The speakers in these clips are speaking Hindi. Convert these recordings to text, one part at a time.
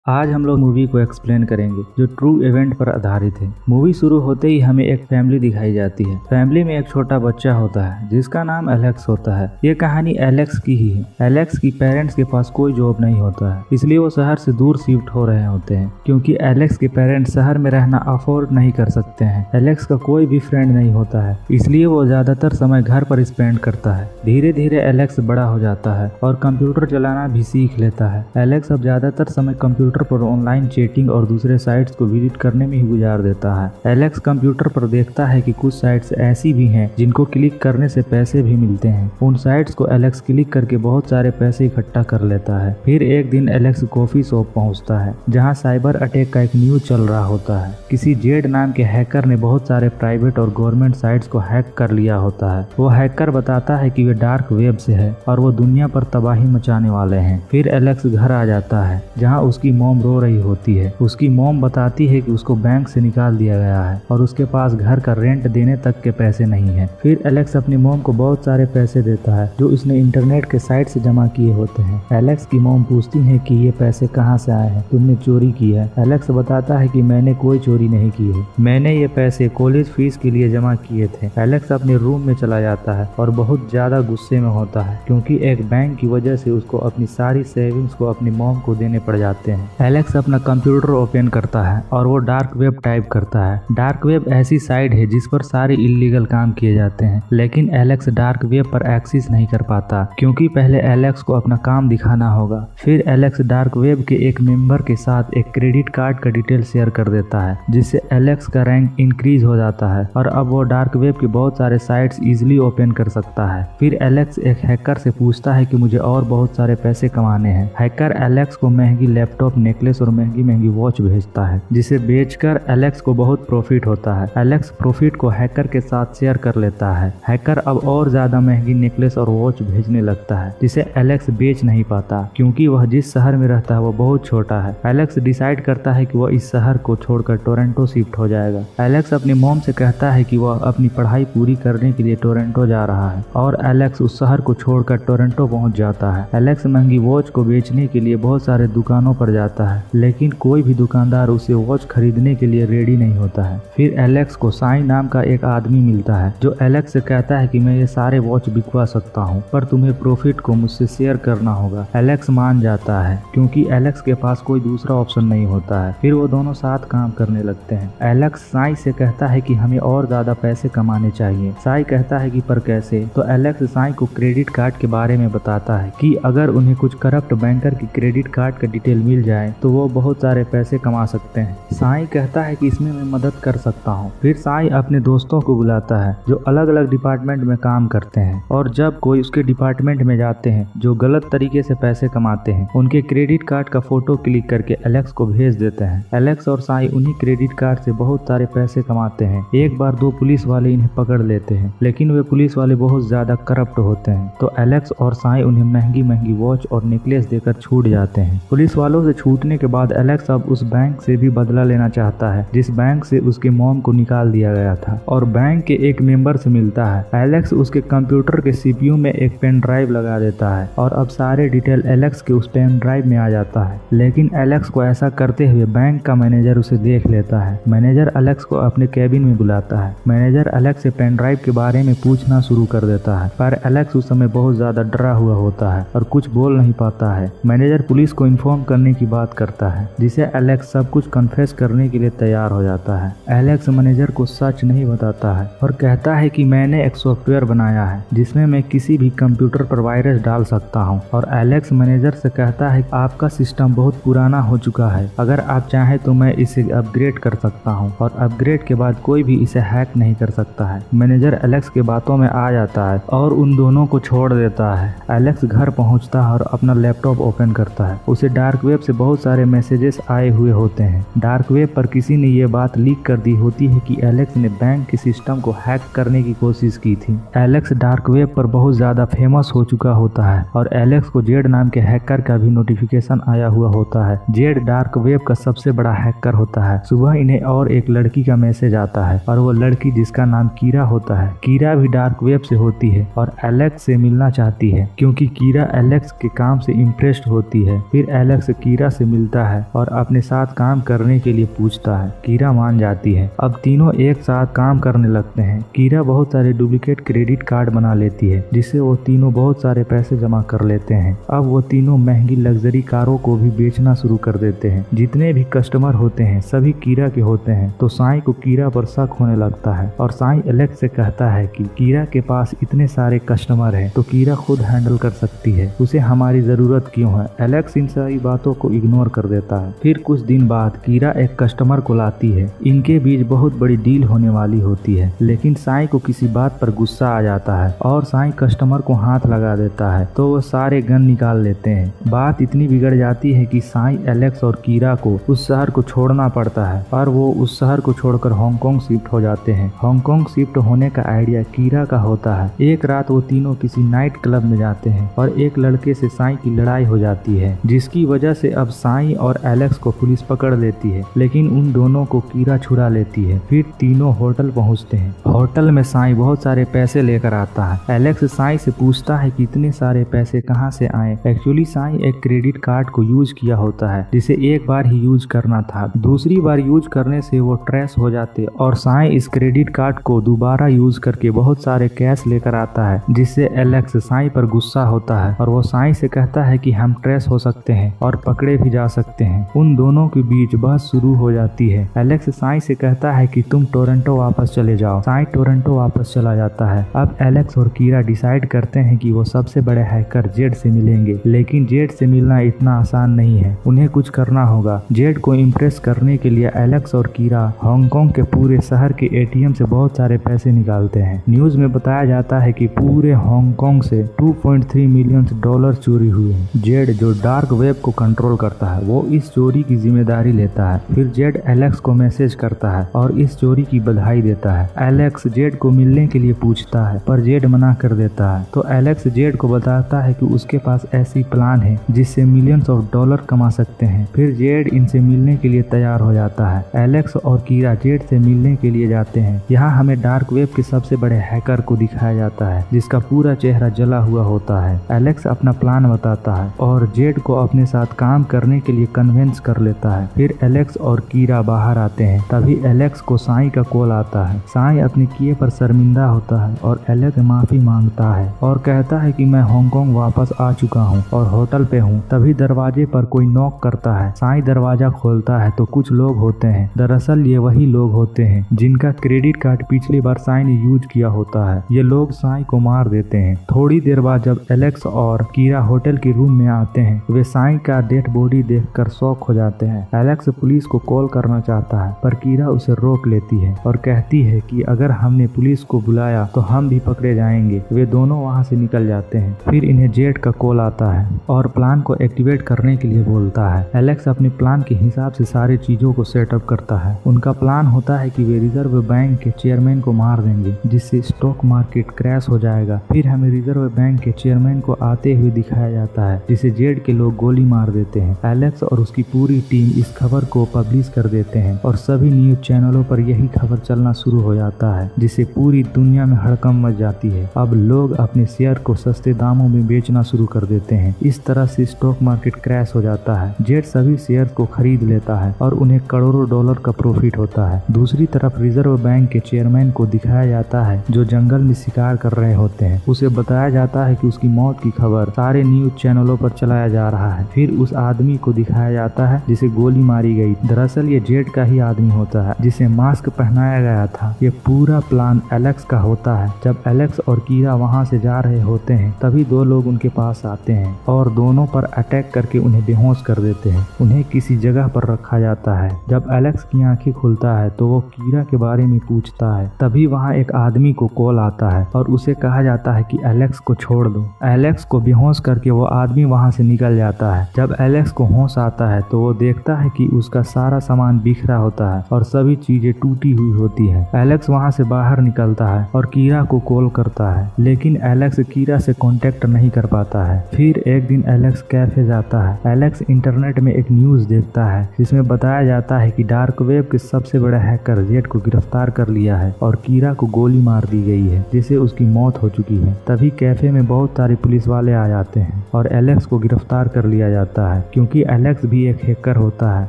आज हम लोग मूवी को एक्सप्लेन करेंगे जो ट्रू इवेंट पर आधारित है। मूवी शुरू होते ही हमें एक फैमिली दिखाई जाती है। फैमिली में एक छोटा बच्चा होता है जिसका नाम एलेक्स होता है। ये कहानी एलेक्स की ही है। एलेक्स की पेरेंट्स के पास कोई जॉब नहीं होता है, इसलिए वो शहर से दूर शिफ्ट हो रहे होते हैं क्योंकि एलेक्स के पेरेंट्स शहर में रहना अफोर्ड नहीं कर सकते हैं। एलेक्स का कोई भी फ्रेंड नहीं होता है, इसलिए वो ज्यादातर समय घर पर स्पेंड करता है। धीरे धीरे एलेक्स बड़ा हो जाता है और कंप्यूटर चलाना भी सीख लेता है। एलेक्स अब ज्यादातर समय कंप्यूटर पर ऑनलाइन चैटिंग और दूसरे साइट्स को विजिट करने में ही गुजार देता है। एलेक्स कंप्यूटर पर देखता है कि कुछ साइट्स ऐसी भी हैं जिनको क्लिक करने से पैसे भी मिलते हैं। उन साइट्स को एलेक्स क्लिक करके बहुत सारे पैसे इकट्ठा कर लेता है। फिर एक दिन एलेक्स कॉफी शॉप पहुंचता है जहां साइबर अटैक का एक न्यूज चल रहा होता है। किसी जेड नाम के हैकर ने बहुत सारे प्राइवेट और गवर्नमेंट साइट्स को हैक कर लिया होता है। वो हैकर बताता है कि वे डार्क वेब से है और वो दुनिया पर तबाही मचाने वाले हैं। फिर एलेक्स घर आ जाता है जहाँ उसकी मॉम रो रही होती है। उसकी मॉम बताती है कि उसको बैंक से निकाल दिया गया है और उसके पास घर का रेंट देने तक के पैसे नहीं है। फिर एलेक्स अपनी मॉम को बहुत सारे पैसे देता है जो उसने इंटरनेट के साइट से जमा किए होते हैं। एलेक्स की मॉम पूछती है कि ये पैसे कहाँ से आए हैं, तुमने चोरी की है। एलेक्स बताता है कि मैंने कोई चोरी नहीं की है, मैंने ये पैसे कॉलेज फीस के लिए जमा किए थे। एलेक्स अपने रूम में चला जाता है और बहुत ज्यादा गुस्से में होता है क्योंकि एक बैंक की वजह से उसको अपनी सारी सेविंग्स को अपनी मॉम को देने पड़ जाते हैं। एलेक्स अपना कंप्यूटर ओपन करता है और वो डार्क वेब टाइप करता है। डार्क वेब ऐसी साइट है जिस पर सारे इलीगल काम किए जाते हैं, लेकिन एलेक्स डार्क वेब पर एक्सेस नहीं कर पाता क्योंकि पहले एलेक्स को अपना काम दिखाना होगा। फिर एलेक्स डार्क वेब के एक मेंबर के साथ एक क्रेडिट कार्ड का डिटेल शेयर कर देता है जिससे एलेक्स का रैंक इंक्रीज हो जाता है और अब वो डार्क वेब के बहुत सारे साइट्स इजिली ओपन कर सकता है। फिर एलेक्स एक हैकर से पूछता है कि मुझे और बहुत सारे पैसे कमाने हैं। हैकर एलेक्स को महंगी लैपटॉप, नेकलेस और महंगी वॉच भेजता है जिसे बेचकर एलेक्स को बहुत प्रॉफिट होता है। एलेक्स प्रॉफिट को हैकर के साथ शेयर कर लेता है। हैकर अब और ज्यादा महंगी नेकलेस और वॉच भेजने लगता है जिसे एलेक्स बेच नहीं पाता क्योंकि वह जिस शहर में रहता है वो बहुत छोटा है। एलेक्स डिसाइड करता है कि वह इस शहर को छोड़कर टोरंटो शिफ्ट हो जाएगा। एलेक्स अपनी मॉम से कहता है कि वह अपनी पढ़ाई पूरी करने के लिए टोरंटो जा रहा है और एलेक्स उस शहर को छोड़कर टोरंटो पहुंच जाता है। एलेक्स महंगी वॉच को बेचने के लिए बहुत सारे दुकानों पर जाता है लेकिन कोई भी दुकानदार उसे वॉच खरीदने के लिए रेडी नहीं होता है। फिर एलेक्स को साई नाम का एक आदमी मिलता है जो एलेक्स से कहता है कि मैं ये सारे वॉच बिकवा सकता हूँ पर तुम्हें प्रॉफिट को मुझसे शेयर करना होगा। एलेक्स मान जाता है क्योंकि एलेक्स के पास कोई दूसरा ऑप्शन नहीं होता है। फिर वो दोनों साथ काम करने लगते हैं। एलेक्स साई से कहता है कि हमें और ज्यादा पैसे कमाने चाहिए। साई कहता है कि पर कैसे? तो एलेक्स साई को क्रेडिट कार्ड के बारे में बताता है कि अगर उन्हें कुछ करप्ट बैंकर की क्रेडिट कार्ड का डिटेल मिल जाए तो वो बहुत सारे पैसे कमा सकते हैं। साई कहता है कि इसमें मैं मदद कर सकता हूँ। फिर साई अपने दोस्तों को बुलाता है जो अलग अलग डिपार्टमेंट में काम करते हैं और जब कोई उसके डिपार्टमेंट में जाते हैं जो गलत तरीके से पैसे कमाते हैं उनके क्रेडिट कार्ड का फोटो क्लिक करके एलेक्स को भेज देते हैं। एलेक्स और साई उन्हीं क्रेडिट कार्ड से बहुत सारे पैसे कमाते हैं। एक बार दो पुलिस वाले इन्हें पकड़ लेते हैं लेकिन वे पुलिस वाले बहुत ज्यादा करप्ट होते हैं तो एलेक्स और साई उन्हें महंगी महंगी वॉच और नेकलेस देकर छूट जाते हैं। पुलिस वालों से छूटने के बाद एलेक्स अब उस बैंक से भी बदला लेना चाहता है जिस बैंक से उसके मॉम को निकाल दिया गया था और बैंक के एक मेंबर से मिलता है। एलेक्स उसके कंप्यूटर के सीपीयू में एक पेन ड्राइव लगा देता है और अब सारे डिटेल एलेक्स के उस पेन ड्राइव में आ जाता है। लेकिन एलेक्स को ऐसा करते हुए बैंक का मैनेजर उसे देख लेता है। मैनेजर एलेक्स को अपने कैबिन में बुलाता है। मैनेजर एलेक्स से पेन ड्राइव के बारे में पूछना शुरू कर देता है पर एलेक्स उस समय बहुत ज्यादा डरा हुआ होता है और कुछ बोल नहीं पाता है। मैनेजर पुलिस को इन्फॉर्म करने की बात करता है जिसे एलेक्स सब कुछ कन्फेस करने के लिए तैयार हो जाता है। एलेक्स मैनेजर को सच नहीं बताता है और कहता है कि मैंने एक सॉफ्टवेयर बनाया है जिसमें मैं किसी भी कंप्यूटर पर वायरस डाल सकता हूं। और एलेक्स मैनेजर से कहता है आपका सिस्टम बहुत पुराना हो चुका है, अगर आप चाहें तो मैं इसे अपग्रेड कर सकता हूं और अपग्रेड के बाद कोई भी इसे हैक नहीं कर सकता है। मैनेजर एलेक्स के बातों में आ जाता है और उन दोनों को छोड़ देता है। एलेक्स घर पहुंचता है और अपना लैपटॉप ओपन करता है। उसे डार्क वेब से बहुत सारे मैसेजेस आए हुए होते हैं। डार्क वेब पर किसी ने ये बात लीक कर दी होती है कि एलेक्स ने बैंक के सिस्टम को हैक करने की कोशिश की थी। एलेक्स डार्क वेब पर बहुत ज्यादा फेमस हो चुका होता है और एलेक्स को जेड नाम के हैकर का भी नोटिफिकेशन आया हुआ होता है। जेड डार्क वेब का सबसे बड़ा हैकर होता है। सुबह इन्हें और एक लड़की का मैसेज आता है और वो लड़की जिसका नाम कीरा होता है। कीरा भी डार्क वेब से होती है और एलेक्स से मिलना चाहती है क्योंकि कीरा एलेक्स के काम से इम्प्रेस्ड होती है। फिर एलेक्स कीरा से मिलता है और अपने साथ काम करने के लिए पूछता है। कीरा मान जाती है। अब तीनों एक साथ काम करने लगते हैं। कीरा बहुत सारे डुप्लीकेट क्रेडिट कार्ड बना लेती है जिससे वो तीनों बहुत सारे पैसे जमा कर लेते हैं। अब वो तीनों महंगी लग्जरी कारों को भी बेचना शुरू कर देते हैं। जितने भी कस्टमर होते हैं सभी कीरा के होते हैं। तो साई को कीरा पर शक होने लगता है और साई एलेक्स से कहता है कि कीरा के पास इतने सारे कस्टमर हैं तो कीरा खुद हैंडल कर सकती है, उसे हमारी जरूरत क्यों है। एलेक्स इन सारी बातों को इग्नोर कर देता है। फिर कुछ दिन बाद कीरा एक कस्टमर को लाती है। इनके बीच बहुत बड़ी डील होने वाली होती है, लेकिन साई को किसी बात पर गुस्सा आ जाता है और साई कस्टमर को हाथ लगा देता है तो वो सारे गन निकाल लेते हैं। बात इतनी बिगड़ जाती है कि साई एलेक्स और कीरा को उस शहर को छोड़ना पड़ता है और वो उस शहर को छोड़कर हांगकांग शिफ्ट हो जाते हैं। हांगकांग शिफ्ट होने का आइडिया कीरा का होता है। एक रात वो तीनों किसी नाइट क्लब में जाते हैं और एक लड़के से साई की लड़ाई हो जाती है, जिसकी वजह से अब साई और एलेक्स को पुलिस पकड़ लेती है, लेकिन उन दोनों को कीरा छुड़ा लेती है। फिर तीनों होटल पहुंचते हैं। होटल में साई बहुत सारे पैसे लेकर आता है। एलेक्स साई से पूछता है कि इतने सारे पैसे कहां से आए। एक्चुअली साई एक क्रेडिट कार्ड को यूज किया होता है जिसे एक बार ही यूज करना था, दूसरी बार यूज करने से वो ट्रेस हो जाते और साई इस क्रेडिट कार्ड को दोबारा यूज करके बहुत सारे कैश लेकर आता है, जिससे एलेक्स साई पर गुस्सा होता है और वो साई से कहता है कि हम ट्रेस हो सकते हैं और पकड़े भी जा सकते हैं। उन दोनों के बीच बहस शुरू हो जाती है। एलेक्स साई से कहता है कि तुम टोरंटो वापस चले जाओ। साई टोरंटो वापस चला जाता है। अब एलेक्स और कीरा डिसाइड करते हैं कि वो सबसे बड़े हैकर जेड से मिलेंगे, लेकिन जेड से मिलना इतना आसान नहीं है, उन्हें कुछ करना होगा। जेड को इम्प्रेस करने के लिए एलेक्स और कीरा हांगकांग के पूरे शहर के एटीएम से बहुत सारे पैसे निकालते हैं। न्यूज में बताया जाता है कि पूरे हांगकांग से 2.3 मिलियन डॉलर चोरी हुए हैं। जेड जो डार्क वेब को कंट्रोल करता है वो इस चोरी की जिम्मेदारी लेता है। फिर जेड एलेक्स को मैसेज करता है और इस चोरी की बधाई देता है। एलेक्स जेड को मिलने के लिए पूछता है पर जेड मना कर देता है। तो एलेक्स जेड को बताता है कि उसके पास ऐसी प्लान है जिससे मिलियंस ऑफ डॉलर कमा सकते हैं। फिर जेड इनसे मिलने के लिए तैयार हो जाता है। एलेक्स और कीरा जेड से मिलने के लिए जाते हैं। यहाँ हमें डार्क वेब के सबसे बड़े हैकर को दिखाया जाता है जिसका पूरा चेहरा जला हुआ होता है। एलेक्स अपना प्लान बताता है और जेड को अपने साथ काम करने के लिए कन्विंस कर लेता है। फिर एलेक्स और कीरा बाहर आते हैं। तभी एलेक्स को साई का कॉल आता है। साई अपने किए पर शर्मिंदा होता है और एलेक्स माफी मांगता है और कहता है कि मैं हांगकांग वापस आ चुका हूँ और होटल पे हूँ। तभी दरवाजे पर कोई नॉक करता है। साई दरवाजा खोलता है तो कुछ लोग होते हैं। दरअसल ये वही लोग होते हैं जिनका क्रेडिट कार्ड पिछली बार साई ने यूज किया होता है। ये लोग साई को मार देते हैं। थोड़ी देर बाद जब एलेक्स और कीरा होटल के रूम में आते हैं वे साई का डेड बॉडी देखकर शॉक हो जाते हैं। एलेक्स पुलिस को कॉल करना चाहता है पर कीरा उसे रोक लेती है और कहती है कि अगर हमने पुलिस को बुलाया तो हम भी पकड़े जाएंगे। वे दोनों वहां से निकल जाते हैं। फिर इन्हें जेड का कॉल आता है और प्लान को एक्टिवेट करने के लिए बोलता है। एलेक्स अपने प्लान के हिसाब से सारी चीजों को सेटअप करता है। उनका प्लान होता है कि वे रिजर्व बैंक के चेयरमैन को मार देंगे जिससे स्टॉक मार्केट क्रैश हो जाएगा। फिर हमें रिजर्व बैंक के चेयरमैन को आते हुए दिखाया जाता है जिसे जेड के लोग गोली मार देते हैं। एलेक्स और उसकी पूरी टीम इस खबर को पब्लिश कर देते हैं और सभी न्यूज चैनलों पर यही खबर चलना शुरू हो जाता है जिससे पूरी दुनिया में हड़कंप मच जाती है। अब लोग अपने शेयर को सस्ते दामों में बेचना शुरू कर देते हैं। इस तरह से स्टॉक मार्केट क्रैश हो जाता है। जेड सभी शेयर को खरीद लेता है और उन्हें करोड़ों डॉलर का प्रॉफिट होता है। दूसरी तरफ रिजर्व बैंक के चेयरमैन को दिखाया जाता है जो जंगल में शिकार कर रहे होते हैं। उसे बताया जाता है कि उसकी मौत की खबर सारे न्यूज चैनलों पर चलाया जा रहा है। फिर उस आदमी को दिखाया जाता है जिसे गोली मारी गई। दरअसल ये जेड का ही आदमी होता है जिसे मास्क पहनाया गया था। ये पूरा प्लान एलेक्स का होता है। जब एलेक्स और कीरा वहां से जा रहे होते हैं तभी दो लोग उनके पास आते हैं और दोनों पर अटैक करके उन्हें बेहोश कर देते हैं। उन्हें किसी जगह पर रखा जाता है। जब एलेक्स की आंखें खुलता है तो वो कीरा के बारे में पूछता है। तभी वहाँ एक आदमी को कॉल आता है और उसे कहा जाता है कि एलेक्स को छोड़ दो। एलेक्स को बेहोश करके वो आदमी वहाँ से निकल जाता है। जब एलेक्स को होश आता है तो वो देखता है कि उसका सारा सामान बिखरा होता है और सभी चीजें टूटी हुई होती है। एलेक्स वहाँ से बाहर निकलता है और कीरा को कॉल करता है, लेकिन एलेक्स कीरा से कांटेक्ट नहीं कर पाता है। फिर एक दिन एलेक्स कैफे जाता है। एलेक्स इंटरनेट में एक न्यूज देखता है जिसमें बताया जाता है कि डार्क वेब के सबसे बड़े हैकर जेड को गिरफ्तार कर लिया है और कीरा को गोली मार दी गई है जिससे उसकी मौत हो चुकी है। तभी कैफे में बहुत सारे पुलिस वाले आ जाते हैं और एलेक्स को गिरफ्तार कर लिया जाता है क्योंकि क्योंकि एलेक्स भी एक हैकर होता है।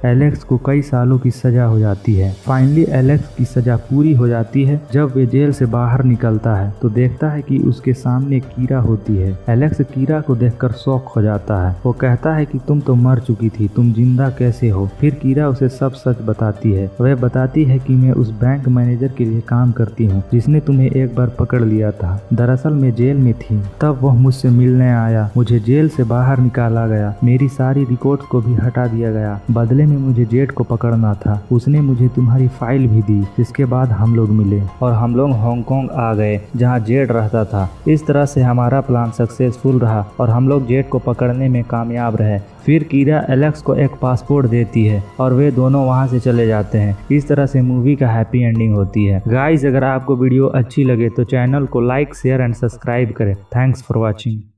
एलेक्स को कई सालों की सजा हो जाती है। फाइनली एलेक्स की सजा पूरी हो जाती है। जब वे जेल से बाहर निकलता है तो देखता है कि उसके सामने कीरा होती है। एलेक्स कीरा को देखकर शॉक हो जाता है। वो कहता है कि तुम तो मर चुकी थी, तुम जिंदा कैसे हो। फिर कीरा उसे सब सच बताती है। वह बताती है कि मैं उस बैंक मैनेजर के लिए काम करती हूँ जिसने तुम्हें एक बार पकड़ लिया था। दरअसल मैं जेल में थी, तब वह मुझसे मिलने आया। मुझे जेल से बाहर निकाला गया, मेरी सारी रिकॉर्ड्स को भी हटा दिया गया। बदले में मुझे जेड को पकड़ना था। उसने मुझे तुम्हारी फाइल भी दी। जिसके बाद हम लोग मिले और हम लोग हांगकांग आ गए जहाँ जेड रहता था। इस तरह से हमारा प्लान सक्सेसफुल रहा और हम लोग जेड को पकड़ने में कामयाब रहे। फिर कीरा एलेक्स को एक पासपोर्ट देती है और वे दोनों वहां से चले जाते हैं। इस तरह से मूवी का हैप्पी एंडिंग होती है। गाइस, अगर आपको वीडियो अच्छी लगे तो चैनल को लाइक, शेयर एंड सब्सक्राइब करें। Thanks for watching.